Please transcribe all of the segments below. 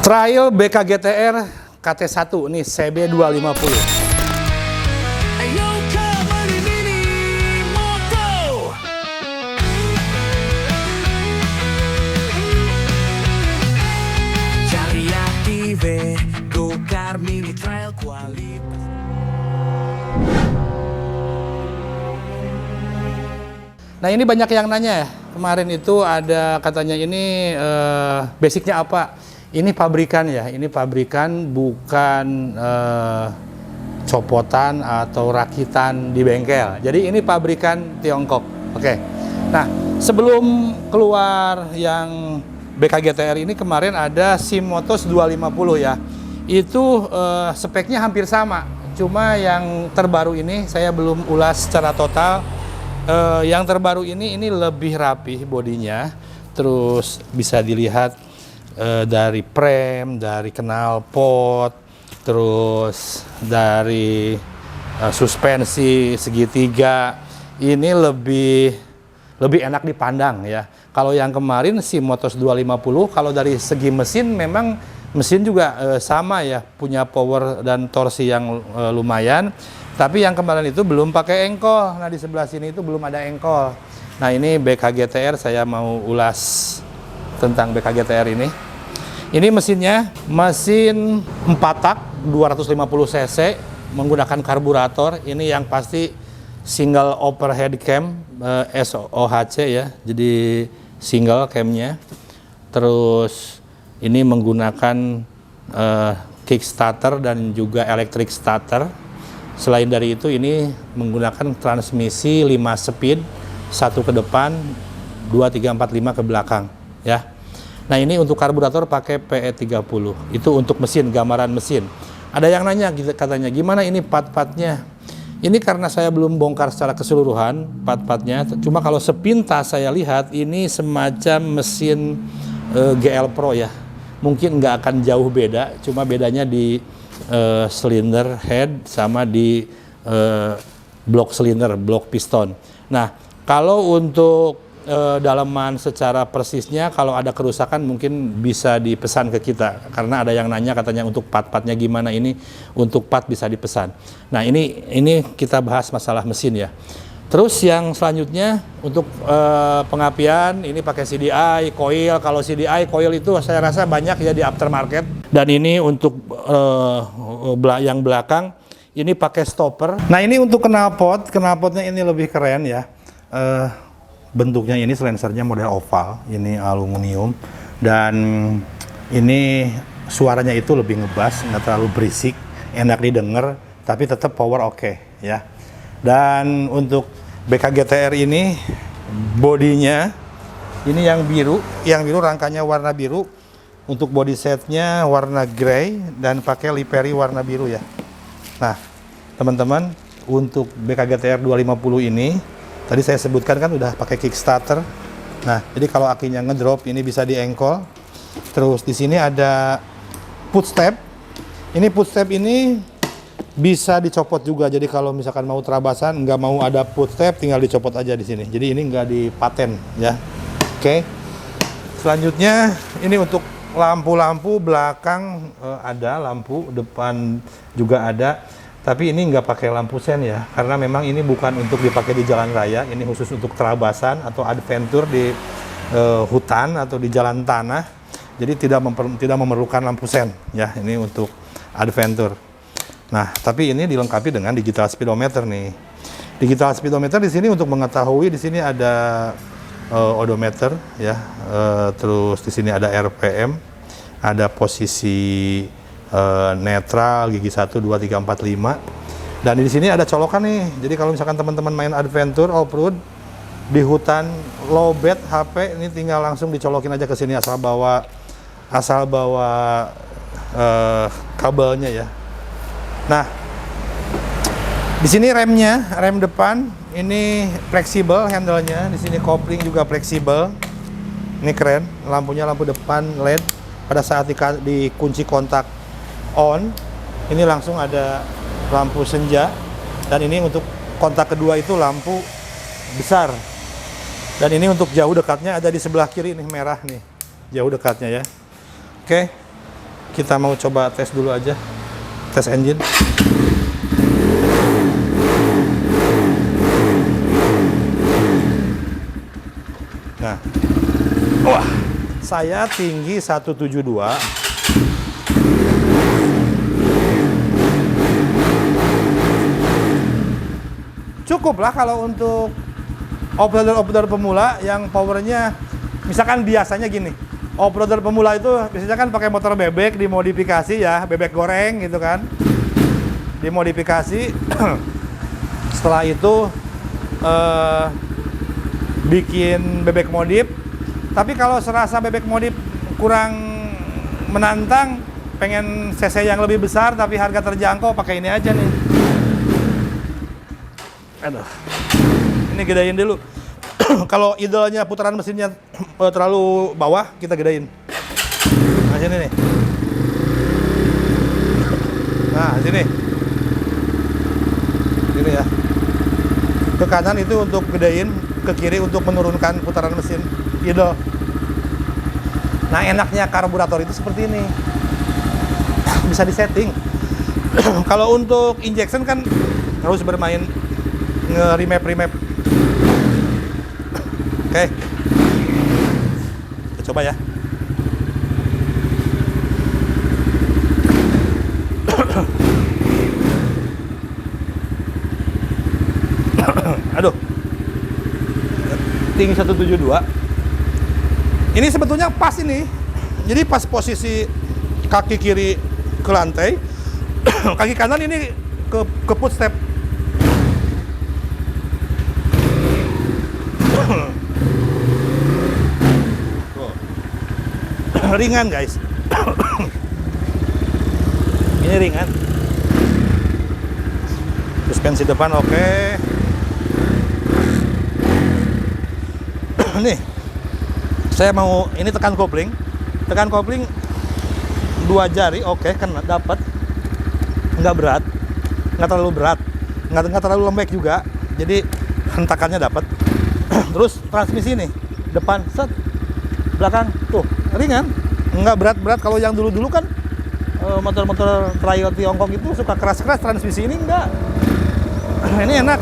Trial BKGTR KT1 nih CB250. Nah ini banyak yang nanya ya, kemarin itu ada katanya ini basicnya apa? Ini pabrikan ya, ini pabrikan bukan copotan atau rakitan di bengkel. Jadi ini pabrikan Tiongkok. Oke. Nah sebelum keluar yang BKGTR ini kemarin ada Simotos 250 ya. Itu speknya hampir sama. Cuma yang terbaru ini saya belum ulas secara total. Yang terbaru ini lebih rapi bodinya, terus bisa dilihat dari frame, dari knalpot, terus dari suspensi segitiga, ini lebih enak dipandang ya. Kalau yang kemarin Simotos 250, kalau dari segi mesin memang mesin juga sama ya, punya power dan torsi yang lumayan. Tapi yang kemarin itu belum pakai engkol. Nah di sebelah sini itu belum ada engkol. Nah ini BKGTR, saya mau ulas tentang BKGTR ini. Ini mesinnya mesin 4 tak 250 cc menggunakan karburator. Ini yang pasti single overhead cam SOHC ya. Jadi single camnya. Terus ini menggunakan kickstarter dan juga electric starter. Selain dari itu ini menggunakan transmisi 5 speed, 1 ke depan, 2, 3, 4, 5 ke belakang ya. Nah ini untuk karburator pakai PE30. Itu untuk mesin, gambaran mesin. Ada yang nanya katanya gimana ini part-partnya. Ini karena saya belum bongkar secara keseluruhan part-partnya. Cuma kalau sepintas saya lihat ini semacam mesin GL Pro ya. Mungkin nggak akan jauh beda, cuma bedanya di silinder head sama di blok silinder, blok piston. Nah, kalau untuk dalaman secara persisnya, kalau ada kerusakan mungkin bisa dipesan ke kita. Karena ada yang nanya katanya untuk part-partnya gimana, ini untuk part bisa dipesan. Nah, ini kita bahas masalah mesin ya. Terus yang selanjutnya untuk pengapian ini pakai CDI, coil. Kalau CDI, coil itu saya rasa banyak ya di aftermarket. Dan ini untuk yang belakang ini pakai stopper. Nah ini untuk knalpotnya ini lebih keren ya. Bentuknya ini silencernya model oval, ini aluminium. Dan ini suaranya itu lebih ngebas, nggak terlalu berisik, enak didengar, tapi tetap power oke ya. Dan untuk BKGTR ini bodinya ini yang biru rangkanya warna biru. Untuk body setnya warna grey dan pakai livery warna biru ya. Nah teman-teman, untuk BKGTR 250 ini tadi saya sebutkan kan udah pakai kickstarter. Nah jadi kalau akinya ngedrop ini bisa diengkol. Terus di sini ada footstep. Ini footstep ini bisa dicopot juga. Jadi kalau misalkan mau terabasan, nggak mau ada footstep, tinggal dicopot aja di sini. Jadi ini nggak dipaten ya. Oke. Selanjutnya ini untuk lampu-lampu belakang ada, lampu depan juga ada. Tapi ini nggak pakai lampu sen ya, karena memang ini bukan untuk dipakai di jalan raya. Ini khusus untuk terabasan atau adventure di hutan atau di jalan tanah. Jadi tidak memerlukan lampu sen ya. Ini untuk adventure. Nah, tapi ini dilengkapi dengan digital speedometer nih. Digital speedometer di sini untuk mengetahui di sini ada odometer ya. Terus di sini ada RPM, ada posisi netral, gigi 1, 2, 3, 4, 5. Dan di sini ada colokan nih. Jadi kalau misalkan teman-teman main adventure off-road di hutan low bed HP, ini tinggal langsung dicolokin aja ke sini asal bawa kabelnya ya. Nah, di sini remnya, rem depan ini fleksibel handle-nya. Di sini kopling juga fleksibel. Ini keren, lampunya lampu depan LED. Pada saat dikunci kontak on, ini langsung ada lampu senja. Dan ini untuk kontak kedua itu lampu besar. Dan ini untuk jauh dekatnya ada di sebelah kiri nih, merah nih. Jauh dekatnya ya. Oke. kita mau coba tes dulu aja, tes engine. Nah, wah, saya tinggi 172. Cukup lah kalau untuk off-roader pemula yang powernya, misalkan biasanya gini, off-roader pemula itu biasanya kan pakai motor bebek dimodifikasi ya, bebek goreng gitu kan, dimodifikasi. Setelah itu bikin bebek modif. Tapi kalau serasa bebek modif kurang menantang, pengen cc yang lebih besar tapi harga terjangkau, pakai ini aja nih. Aduh, ini gedein dulu. Kalau idolnya putaran mesinnya terlalu bawah, kita gedein. Nah, sini nih. Nah, sini. Sini ya. Ke kanan itu untuk gedein, ke kiri untuk menurunkan putaran mesin idol. Nah, enaknya karburator itu seperti ini. Bisa disetting. Kalau untuk injection kan harus bermain nge-remap. Oke. Kita coba ya. Aduh. Tinggi 172. Ini sebetulnya pas ini. Jadi pas posisi kaki kiri ke lantai, kaki kanan ini ke footstep. Ringan guys. Ini ringan. Suspensi depan oke. Nih, saya mau ini tekan kopling. Tekan kopling 2 jari oke, kan dapat. Nggak berat, nggak terlalu berat, nggak terlalu lembek juga. Jadi hentakannya dapat. Terus transmisi nih, depan set, belakang tuh ringan, nggak berat-berat. Kalau yang dulu-dulu kan motor-motor trial Tiongkok itu suka keras-keras, transmisi ini enggak. Ini enak.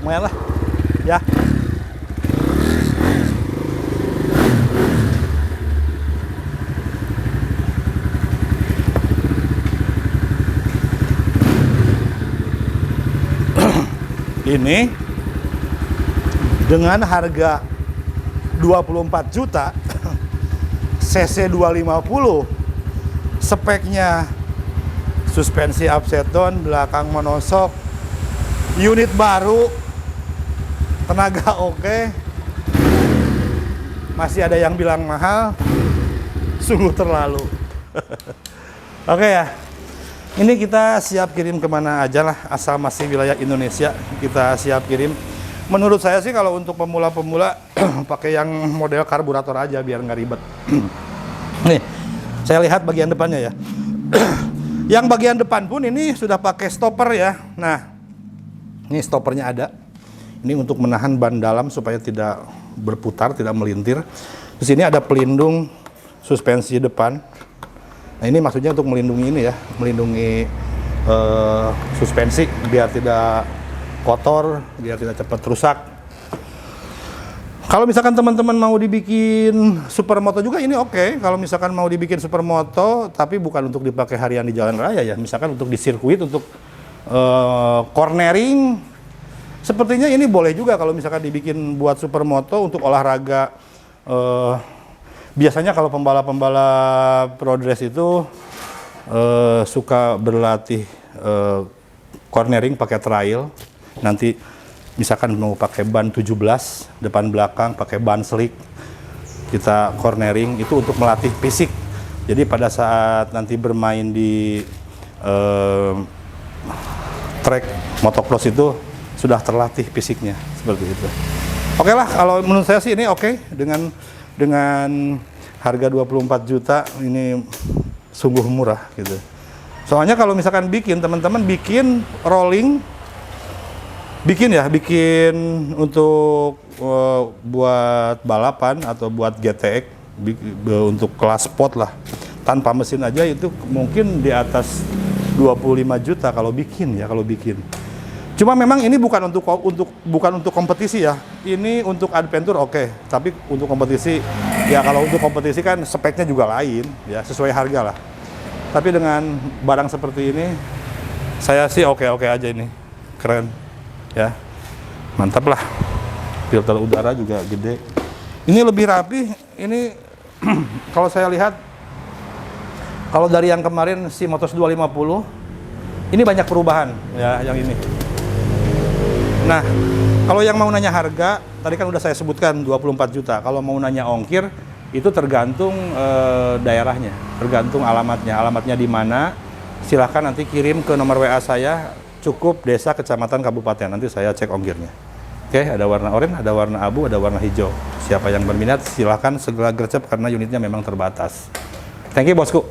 Lumayan lah ya. Ini dengan harga 24 juta cc 250, speknya suspensi upside down, belakang monoshock, unit baru, tenaga oke. Masih ada yang bilang mahal, sungguh terlalu. Oke ya, ini kita siap kirim kemana aja lah, asal masih wilayah Indonesia kita siap kirim. Menurut saya sih kalau untuk pemula-pemula pakai yang model karburator aja biar nggak ribet. Nih, saya lihat bagian depannya ya. Yang bagian depan pun ini sudah pakai stopper ya. Nah, ini stoppernya ada. Ini untuk menahan ban dalam supaya tidak berputar, tidak melintir. Di sini ada pelindung suspensi depan. Nah, ini maksudnya untuk melindungi ini ya, melindungi suspensi biar tidak kotor, biar tidak cepat rusak. Kalau misalkan teman-teman mau dibikin supermoto juga ini oke. Kalau misalkan mau dibikin supermoto, tapi bukan untuk dipakai harian di jalan raya ya. Misalkan untuk di sirkuit, untuk cornering, sepertinya ini boleh juga kalau misalkan dibikin buat supermoto untuk olahraga. Biasanya kalau pembalap-pembalap pro dress itu suka berlatih cornering pakai trail. Nanti misalkan mau pakai ban 17 depan belakang, pakai ban slick, kita cornering itu untuk melatih fisik. Jadi pada saat nanti bermain di track motocross itu sudah terlatih fisiknya seperti itu. Oke lah, kalau menurut saya sih ini oke dengan harga 24 juta ini sungguh murah gitu. Soalnya kalau misalkan teman-teman bikin rolling, bikin untuk buat balapan atau buat GTX untuk kelas sport lah, tanpa mesin aja itu mungkin di atas 25 juta kalau bikin. Cuma memang ini bukan untuk kompetisi ya. Ini untuk adventure oke. Tapi untuk kompetisi ya, kalau untuk kompetisi kan speknya juga lain ya, sesuai harga lah. Tapi dengan barang seperti ini saya sih oke aja, ini keren ya. Mantap lah. Filter udara juga gede. Ini lebih rapi. Ini kalau saya lihat, kalau dari yang kemarin si Motos 250 ini banyak perubahan ya yang ini. Nah, kalau yang mau nanya harga, tadi kan udah saya sebutkan 24 juta. Kalau mau nanya ongkir, itu tergantung daerahnya, tergantung alamatnya. Alamatnya di mana, silahkan nanti kirim ke nomor WA saya, cukup desa, kecamatan, kabupaten. Nanti saya cek ongkirnya. Oke, ada warna oranye, ada warna abu, ada warna hijau. Siapa yang berminat, silahkan segera gercep karena unitnya memang terbatas. Thank you, bosku.